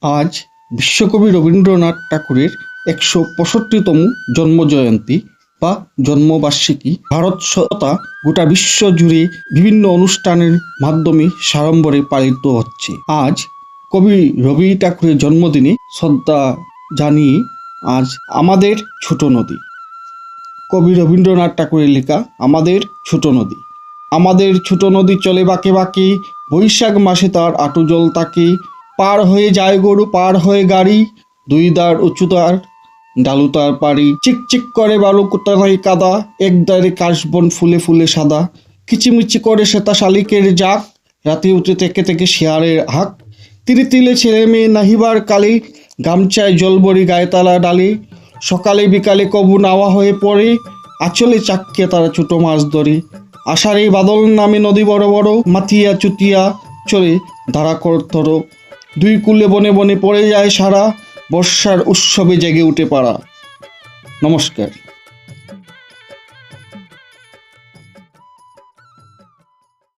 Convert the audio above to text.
আজ বিশ্বকবি রবীন্দ্রনাথ ঠাকুরের ১৬৫তম জন্মজয়ন্তী বা জন্মবার্ষিকী ভারত তথা গোটা বিশ্ব জুড়ে বিভিন্ন অনুষ্ঠানের মাধ্যমে সাড়ম্বরে পালিত হচ্ছে। আজ কবি রবি ঠাকুরের জন্মদিনে শ্রদ্ধা জানিয়ে আজ আমাদের ছোট নদী, কবি রবীন্দ্রনাথ ঠাকুরের লেখা আমাদের ছোট নদী। আমাদের ছোট নদী চলে বাঁকে বাঁকে, বৈশাখ মাসে তার আঁটু জল থাকে। পার হয়ে যায় গরু, পার হয়ে গাড়ি, দুই দাঁড় উঁচু তার, ডালু তার পাড়ি। চিকচিক করে বালু কোথায় কাদা, এক দাঁড়ে কাশবন ফুলে ফুলে সাদা। কিচিমিচি করে সেতা শালিকের জাক, রাতে উঠে থেকে থেকে শেয়ালের হাঁক। তিলে তিলে ছেলে মেয়ে নাহিবার কালে, গামছায় জলবরি গায়ে তালা ডালে। সকালে বিকালে কবু নাওয়া হয়ে পড়ে, আঁচলে চাকিয়ে তারা ছোট মাছ ধরে। আষাঢ়ে বাদল নামে নদী বড় বড়, মাথিয়া চুতিয়া চলে ধারা করতর। দুই কূলে বনে বনে পড়ে যায় সারা, বর্ষার উৎসবে জেগে উঠে পাড়া। নমস্কার।